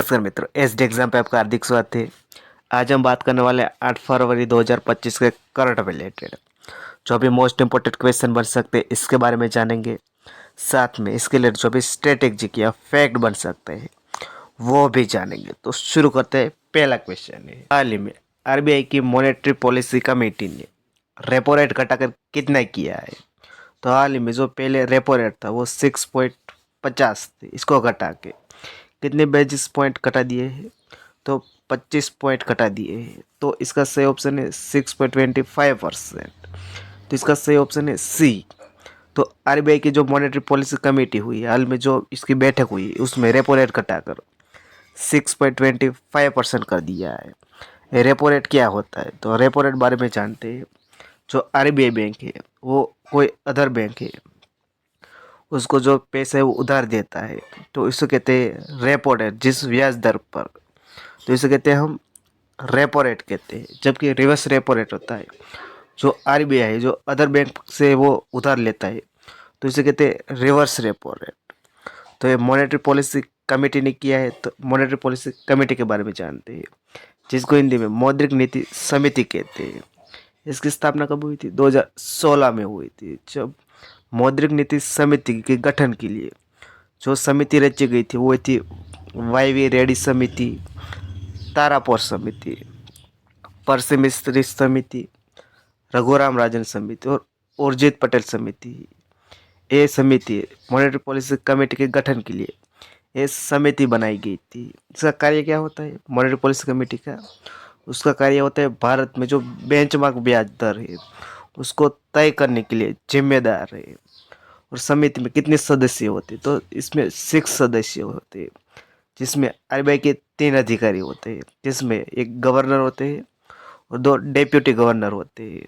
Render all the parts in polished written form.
नमस्कार मित्रों, SD exam पे आपका हार्दिक स्वागत है। आज हम बात करने वाले हैं 8 फरवरी 2025 के करंट रिलेटेड जो भी मोस्ट इंपोर्टेंट क्वेश्चन बन सकते हैं इसके बारे में जानेंगे। साथ में इसके लिए जो भी स्ट्रेटेजिक या फैक्ट बन सकते हैं वो भी जानेंगे। तो शुरू करते हैं। पहला क्वेश्चन है, हाल ही में आरबीआई की मॉनेटरी पॉलिसी कमेटी ने रेपो रेट घटाकर कितना किया है? तो हाल ही में जो पहले रेपो रेट था वो 6.50 थे, इसको घटा के कितने बेसिस पॉइंट घटा दिए हैं? तो 25 पॉइंट घटा दिए हैं। तो इसका सही ऑप्शन है 6.25%। तो इसका सही ऑप्शन है सी। तो आरबीआई की जो मॉनेटरी पॉलिसी कमेटी हुई हाल में, जो इसकी बैठक हुई, उसमें रेपो रेट घटाकर 6.25% कर दिया है। रेपो रेट क्या होता है? तो रेपो रेट बारे में जानते हैं। जो आरबीआई बैंक है वो कोई अदर बैंक है, उसको जो पैसे वो उधार देता है, तो इसको कहते हैं रेपो रेट, जिस ब्याज दर पर। तो इसे कहते हैं हम रेपो रेट कहते हैं। जबकि रिवर्स रेपो रेट होता है, जो आरबीआई जो अदर बैंक से वो उधार लेता है, तो इसे कहते हैं रिवर्स रेपो रेट। तो ये मॉनेटरी पॉलिसी कमेटी ने किया है। तो मॉनेटरी पॉलिसी कमेटी के बारे में जानते हैं, जिसको हिंदी में मौद्रिक नीति समिति कहते हैं। इसकी स्थापना कब हुई थी? 2016 में हुई थी, जब मौद्रिक नीति समिति के गठन के लिए जो समिति रची गई थी वो थी वाईवी रेड्डी समिति, तारापोर समिति, परसी मिस्त्री समिति, रघुराम राजन समिति और उर्जित पटेल समिति। ये समिति मॉनेटरी पॉलिसी कमेटी के गठन के लिए ये समिति बनाई गई थी। इसका कार्य क्या होता है मॉनेटरी पॉलिसी कमेटी का? उसका कार्य होता है भारत में जो बेंचमार्क ब्याज दर है उसको तय करने के लिए जिम्मेदार है। और समिति में कितने सदस्य होते? तो इसमें 6 सदस्य होते हैं, जिसमें आरबीआई के 3 अधिकारी होते हैं, जिसमें एक गवर्नर होते हैं और 2 डेप्यूटी गवर्नर होते हैं।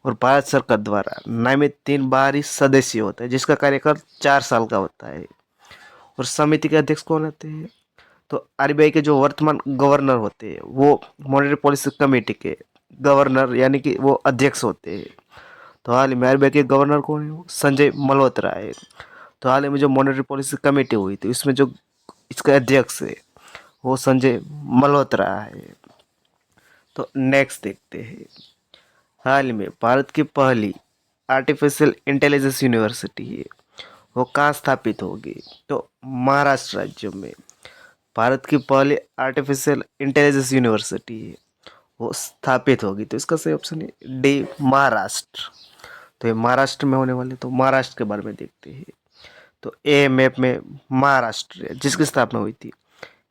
और भारत सरकार द्वारा नामित 3 बाहरी सदस्य होते हैं, जिसका कार्यकाल 4 साल का होता है। और समिति के अध्यक्ष कौन होते हैं? तो आरबीआई के जो वर्तमान गवर्नर होते हैं वो मॉनेटरी पॉलिसी कमेटी के गवर्नर यानी कि वो अध्यक्ष होते हैं। तो हाल ही में आरबीआई के गवर्नर कौन है? वो संजय मल्होत्रा है। तो हाल ही में जो मॉनेटरी पॉलिसी कमेटी हुई थी इसमें जो इसका अध्यक्ष है वो संजय मल्होत्रा है। तो नेक्स्ट देखते हैं। हाल ही में भारत की पहली आर्टिफिशियल इंटेलिजेंस यूनिवर्सिटी है, वो कहाँ स्थापित होगी? तो महाराष्ट्र राज्य में भारत की पहली आर्टिफिशियल इंटेलिजेंस यूनिवर्सिटी है, वो स्थापित होगी। तो इसका सही ऑप्शन है डी, महाराष्ट्र। तो ये महाराष्ट्र में होने वाले, तो महाराष्ट्र के बारे में देखते हैं। तो ए मैप में महाराष्ट्र है, जिसकी स्थापना हुई थी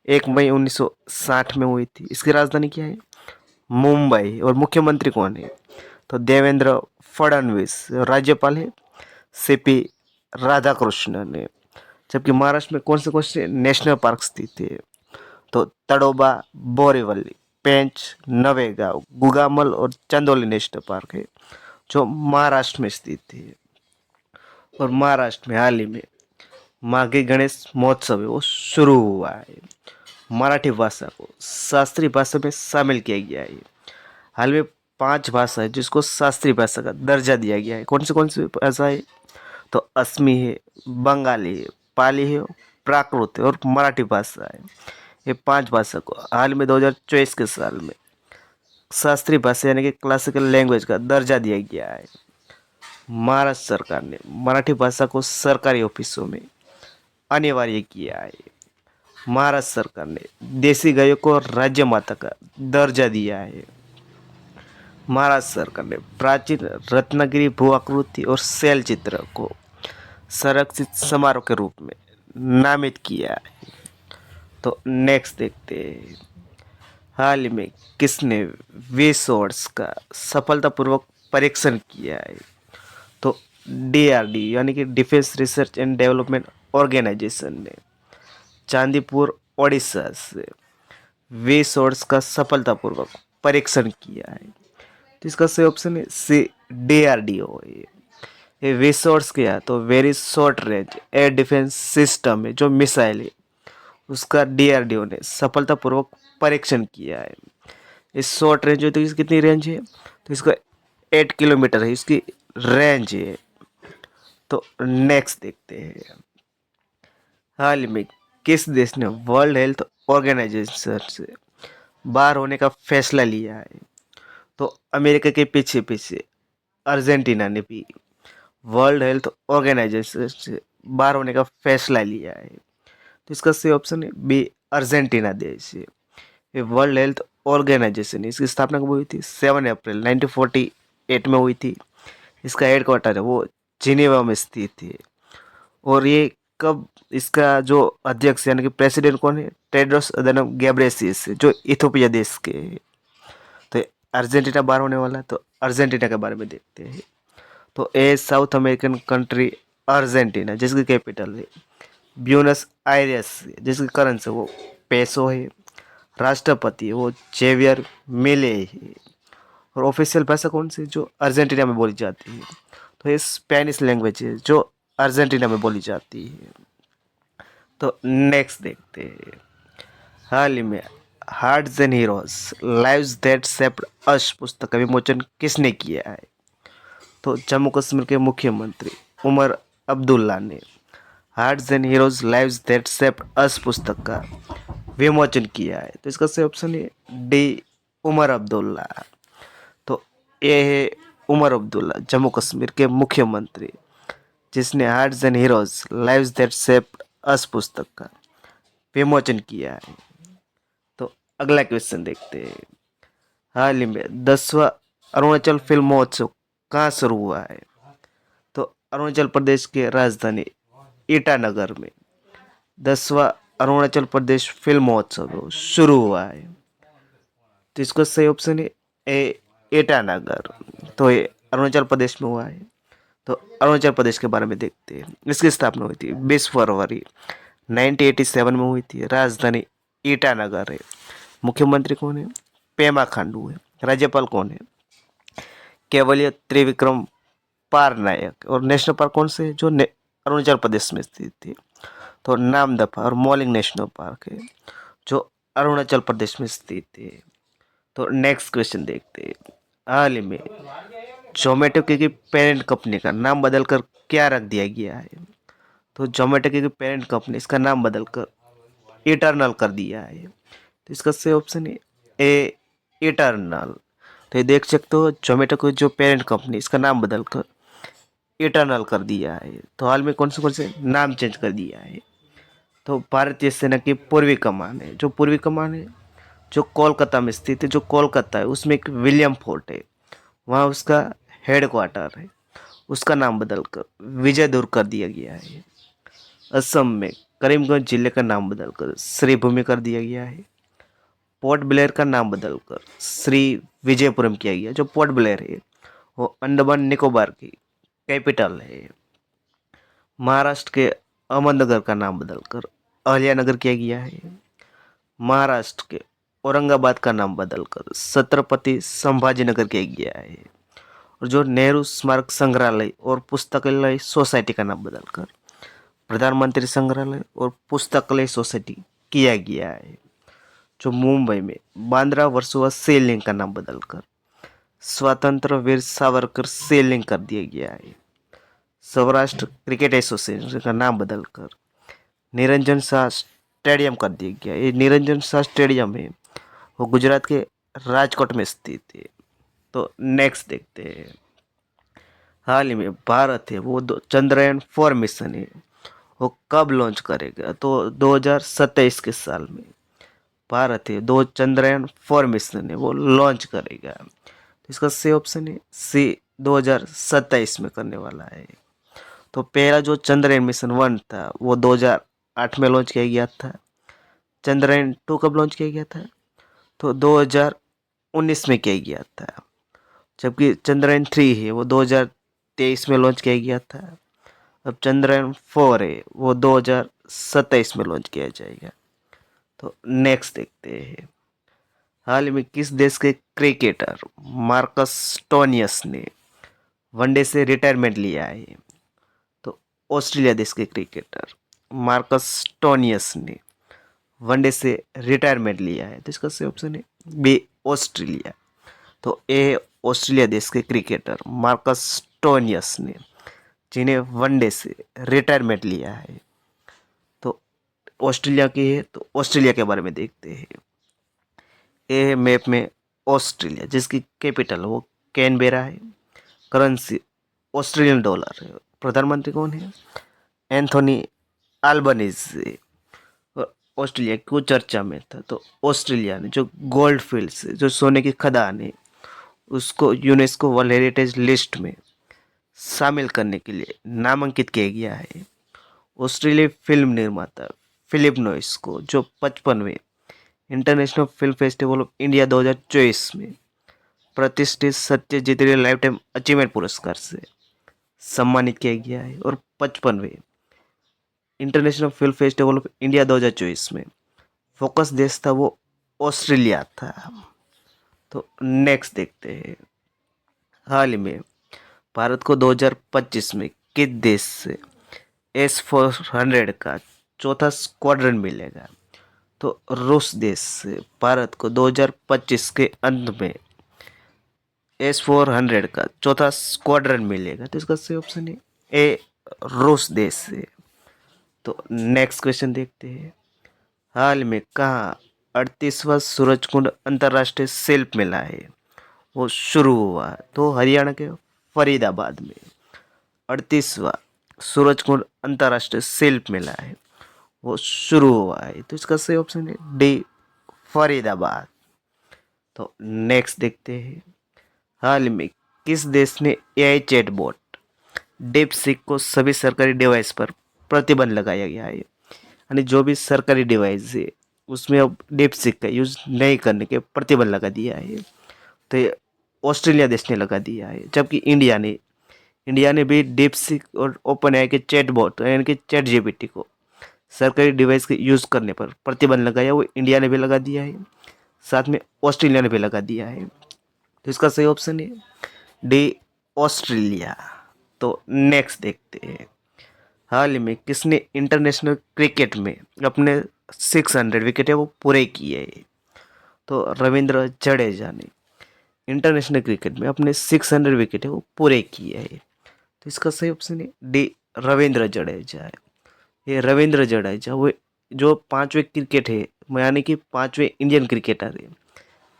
1 मई 1960 में हुई थी। इसकी राजधानी क्या है? मुंबई। और मुख्यमंत्री कौन है? तो देवेंद्र फडणवीस। राज्यपाल है सीपी राधाकृष्णन है। जबकि महाराष्ट्र में कौन से नेशनल पार्क स्थित है? तो तड़ोबा, बोरीवली, पेंच, नवेगांव, गुगामल और चंदोली नेशनल पार्क है, जो महाराष्ट्र में स्थित है। और महाराष्ट्र में हाल ही में माघी गणेश महोत्सव है वो शुरू हुआ है। मराठी भाषा को शास्त्रीय भाषा में शामिल किया गया है। हाल में 5 भाषा है जिसको शास्त्रीय भाषा का दर्जा दिया गया है। कौन सी भाषा है? तो असमी है, बंगाली है, पाली है, प्राकृत है और मराठी भाषा है। ये 5 भाषा को हाल में 2024 के साल में शास्त्रीय भाषा यानी कि क्लासिकल लैंग्वेज का दर्जा दिया गया है। महाराष्ट्र सरकार ने मराठी भाषा को सरकारी ऑफिसों में अनिवार्य किया है। महाराष्ट्र सरकार ने देसी गायों को राज्य माता का दर्जा दिया है। महाराष्ट्र सरकार ने प्राचीन रत्नागिरी भूआकृति और शैल चित्र को संरक्षित समारोह के रूप में नामित किया है। तो नेक्स्ट देखते हैं। हाल ही में किसने वी-सॉर्ड्स का सफलतापूर्वक परीक्षण किया है? तो डीआरडी यानी कि defence research and development organisation ने चांदीपुर ओडिशा से वी-सॉर्ड्स का सफलतापूर्वक परीक्षण किया है। तो इसका सही ऑप्शन है सी, डीआरडीओ। ये वी-सॉर्ड्स क्या है? तो very short range air defence system है, जो मिसाइल है उसका डीआरडीओ ने सफलतापूर्वक परीक्षण किया है। इस शॉर्ट रेंज है तो इसकी कितनी रेंज है? तो इसका 8 किलोमीटर है इसकी रेंज है। तो नेक्स्ट देखते हैं। हाल में किस देश ने वर्ल्ड हेल्थ ऑर्गेनाइजेशन से बाहर होने का फैसला लिया है। तो अमेरिका के पीछे पीछे अर्जेंटीना ने भी वर्ल्ड हेल्थ ऑर्गेनाइजेशन से बाहर होने का फैसला लिया है। तो इसका सही ऑप्शन है बी, अर्जेंटीना देश है। ये वर्ल्ड हेल्थ ऑर्गेनाइजेशन, इसकी स्थापना कब हुई थी? 7 अप्रैल 1948 में हुई थी। इसका हेडक्वार्टर है वो जिनेवा में स्थित है। और ये कब, इसका जो अध्यक्ष यानी कि प्रेसिडेंट कौन है? टेड्रोस अदनम गैब्रेसियस, जो इथोपिया देश के है। तो अर्जेंटीना बाहर होने वाला है, तो अर्जेंटीना के बारे में देखते हैं। तो ए साउथ अमेरिकन कंट्री अर्जेंटीना, जिसकी कैपिटल है ब्यूनस आयरेस, जिसकी करेंसी वो पेसो है। राष्ट्रपति है वो जेवियर मिले है। और ऑफिशियल भाषा कौन सी जो अर्जेंटीना में बोली जाती है? तो ये स्पेनिश लैंग्वेज है जो अर्जेंटीना में बोली जाती है। तो नेक्स्ट देखते हैं। हाल ही में hearts and heroes lives that shaped us पुस्तक का विमोचन किसने किया है? तो जम्मू कश्मीर के मुख्यमंत्री उमर अब्दुल्ला ने hearts and heroes lives that shaped us पुस्तक का विमोचन किया है। तो इसका सही ऑप्शन है डी, उमर अब्दुल्ला। तो ये है उमर अब्दुल्ला, जम्मू कश्मीर के मुख्यमंत्री, जिसने hearts and heroes lives that shaped us पुस्तक का विमोचन किया है। तो अगला क्वेश्चन देखते हैं। हाल ही में 10वां अरुणाचल फिल्म महोत्सव कहाँ शुरू हुआ है? तो अरुणाचल प्रदेश के राजधानी ईटानगर में 10वां अरुणाचल प्रदेश फिल्म महोत्सव शुरू हुआ है। तो इसका सही ऑप्शन है ए, ईटानगर। तो ये अरुणाचल प्रदेश में हुआ है। तो अरुणाचल प्रदेश के बारे में देखते हैं। इसकी स्थापना हुई थी 20 फरवरी 1987 में हुई थी। राजधानी ईटानगर है। मुख्यमंत्री कौन है? पेमा खांडू है। राज्यपाल कौन है? केवलिया त्रिविक्रम पारनायक। और नेशनल पार्क कौन से है जो अरुणाचल प्रदेश में स्थित थी? तो नामदफा और मॉलिंग नेशनल पार्क है जो अरुणाचल प्रदेश में स्थित है। तो नेक्स्ट क्वेश्चन देखते हैं। हाल ही में जोमेटो की पेरेंट कंपनी का नाम बदलकर क्या रख दिया गया है? तो जोमेटो की पेरेंट कंपनी, इसका नाम बदलकर इटर्नल कर दिया है। तो इसका सही ऑप्शन है ए, इटर्नल। तो ये देख सकते हो जोमेटो को जो पेरेंट कंपनी, इसका नाम बदलकर इटर्नल कर दिया है। तो हाल में कौन से नाम चेंज कर दिया है? तो भारतीय सेना की पूर्वी कमान है, जो पूर्वी कमान है जो कोलकाता में स्थित है, जो कोलकाता है उसमें एक विलियम फोर्ट है, वहाँ उसका हेड क्वार्टर है। उसका नाम बदलकर विजयदुर्ग कर दिया गया है। असम में करीमगंज जिले का नाम बदलकर श्रीभूमि कर दिया गया है। पोर्ट ब्लेयर का नाम बदलकर श्री विजयपुरम किया गया। जो पोर्ट ब्लेयर है वो अंडमान निकोबार की कैपिटल है। महाराष्ट्र के अहमदनगर का नाम बदलकर अहिल्यानगर किया गया है। महाराष्ट्र के औरंगाबाद का नाम बदलकर छत्रपति संभाजीनगर किया गया है। और जो नेहरू स्मारक संग्रहालय और पुस्तकालय सोसाइटी का नाम बदलकर प्रधानमंत्री संग्रहालय और पुस्तकालय सोसाइटी किया गया है। जो मुंबई में बांद्रा वर्सोवा सेलिंग का नाम बदलकर स्वतंत्र वीर सावरकर सेलिंग कर दिया गया है। सौराष्ट्र क्रिकेट एसोसिएशन का नाम बदलकर निरंजन शाह स्टेडियम कर दिया गया। ये निरंजन शाह स्टेडियम है वो गुजरात के राजकोट में स्थित है। तो नेक्स्ट देखते हैं। हाल ही में भारत है वो चंद्रयान 4 मिशन है वो कब लॉन्च करेगा? तो 2027 के साल में भारत है दो चंद्रयान 4 मिशन है वो लॉन्च करेगा। तो इसका सही ऑप्शन है सी, 2027 में करने वाला है। तो पहला जो चंद्रयान मिशन 1 था वो 2008 में लॉन्च किया गया था। चंद्रयान 2 कब लॉन्च किया गया था? तो 2019 में किया गया था। जबकि चंद्रयान 3 है वो 2023 में लॉन्च किया गया था। अब चंद्रयान 4 है वो 2027 में लॉन्च किया जाएगा। तो नेक्स्ट देखते हैं। हाल ही में किस देश के क्रिकेटर मार्कस स्टोनियस ने वनडे से रिटायरमेंट लिया है? तो ऑस्ट्रेलिया देश के क्रिकेटर मार्कस स्टोनियस ने वनडे से रिटायरमेंट लिया है। तो इसका सही ऑप्शन है बी, ऑस्ट्रेलिया। तो ए, ऑस्ट्रेलिया देश के क्रिकेटर मार्कस स्टोनियस ने, जिन्हें वनडे से रिटायरमेंट लिया है। तो ऑस्ट्रेलिया की है तो ऑस्ट्रेलिया के बारे में देखते हैं। ये है मैप में ऑस्ट्रेलिया, जिसकी कैपिटल वो कैनबेरा है। करेंसी ऑस्ट्रेलियन डॉलर है। प्रधानमंत्री कौन है? Anthony Albanese. और ऑस्ट्रेलिया क्यों चर्चा में था? तो ऑस्ट्रेलिया ने जो गोल्ड फील्ड्स, जो सोने की खदान है, उसको यूनेस्को वर्ल्ड हेरिटेज लिस्ट में शामिल करने के लिए नामांकित किया गया है। ऑस्ट्रेलियाई फिल्म निर्माता फिलिप नॉइस को जो 55वें international film festival of India 2024 में प्रतिष्ठित सत्यजीत रे लाइफ टाइम अचीवमेंट पुरस्कार से सम्मानित किया गया है। और 55वें international film festival of India 2024 में फोकस देश था वो ऑस्ट्रेलिया था। तो नेक्स्ट देखते हैं, हाल ही में भारत को 2025 में किस देश से S-400 का चौथा स्क्वाड्रन मिलेगा? तो रूस देश से भारत को 2025 के अंत में S-400 का चौथा स्क्वाड्रन मिलेगा। तो इसका सही ऑप्शन है ए, रूस देश से। तो नेक्स्ट क्वेश्चन देखते हैं, हाल में कहाँ 38वां सूरजकुंड अंतर्राष्ट्रीय शिल्प मेला है वो शुरू हुआ? तो हरियाणा के फरीदाबाद में 38वां सूरजकुंड अंतर्राष्ट्रीय शिल्प मेला है वो शुरू हुआ है। तो इसका सही ऑप्शन है डी, फरीदाबाद। तो नेक्स्ट देखते हैं, हाल में किस देश ने AI चैटबॉट डीपसीक को सभी सरकारी डिवाइस पर प्रतिबंध लगाया गया है? यानी जो भी सरकारी डिवाइस है उसमें अब डीपसीक का यूज नहीं करने के प्रतिबंध लगा दिया है। तो ये ऑस्ट्रेलिया देश ने लगा दिया है, जबकि इंडिया ने भी डीपसीक और ओपन एआई के चैटबॉट यानी कि चैट जीपीटी को सरकारी डिवाइस के यूज़ करने पर प्रतिबंध लगाया, वो इंडिया ने भी लगा दिया है, साथ में ऑस्ट्रेलिया ने भी लगा दिया है। तो इसका सही ऑप्शन है डी, ऑस्ट्रेलिया। तो नेक्स्ट देखते हैं, हाल ही में किसने इंटरनेशनल क्रिकेट में अपने 600 विकेट है वो पूरे किए हैं? तो रविंद्र जडेजा ने इंटरनेशनल क्रिकेट में अपने 600 विकेट है वो पूरे किए हैं। तो इसका सही ऑप्शन है डी, रविंद्र जडेजा है। ये रविंद्र जडेजा वो जो 5वें क्रिकेट है, यानी कि 5वें इंडियन क्रिकेटर है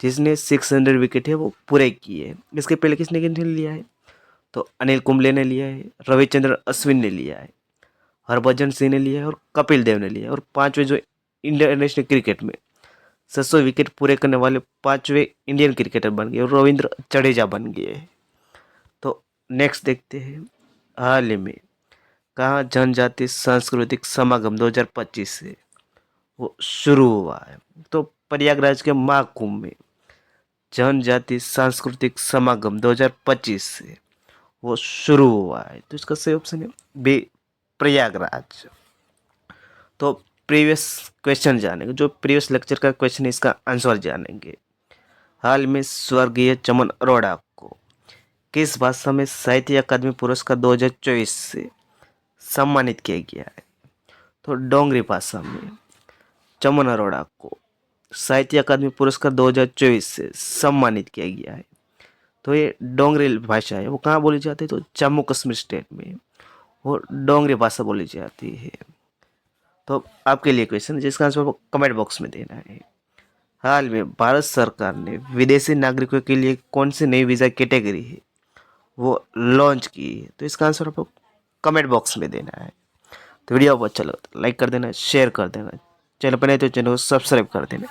जिसने 600 विकेट है वो पूरे किए हैं। इसके पहले किसने किसने लिया है? तो अनिल कुंबले ने लिया है, रविचंद्रन अश्विन ने लिया है, हरभजन सिंह ने लिया है और कपिल देव ने लिया है। और 5वें जो इंटरनेशनल क्रिकेट में 700 विकेट पूरे करने वाले 5वें इंडियन क्रिकेटर बन गए और रविंद्र जडेजा बन गए। तो नेक्स्ट देखते हैं, हाल ही में कहाँ जनजातीय सांस्कृतिक समागम 2025 से वो शुरू हुआ है? तो प्रयागराज के महाकुंभ में जनजातीय सांस्कृतिक समागम 2025 से वो शुरू हुआ है। तो इसका सही ऑप्शन है बी, प्रयागराज। तो प्रीवियस क्वेश्चन जानेंगे, जो प्रीवियस लेक्चर का क्वेश्चन है इसका आंसर जानेंगे। हाल में स्वर्गीय चमन अरोड़ा को किस भाषा में साहित्य अकादमी पुरस्कार 2024 से सम्मानित किया गया है? तो डोंगरी भाषा में चमन अरोड़ा को साहित्य अकादमी पुरस्कार 2024 से सम्मानित किया गया है। तो ये डोंगरी भाषा है, वो कहाँ बोली जाती है? तो जम्मू कश्मीर स्टेट में वो डोंगरी भाषा बोली जाती है। तो आपके लिए क्वेश्चन है जिसका आंसर कमेंट बॉक्स में देना है। हाल में भारत सरकार ने विदेशी नागरिकों के लिए कौन सी नई वीज़ा कैटेगरी है वो लॉन्च की है? तो इसका आंसर आपको कमेंट बॉक्स में देना है। तो वीडियो बहुत अच्छा लगा तो लाइक कर देना, शेयर कर देना, चैनल पर नहीं तो चैनल को सब्सक्राइब कर देना।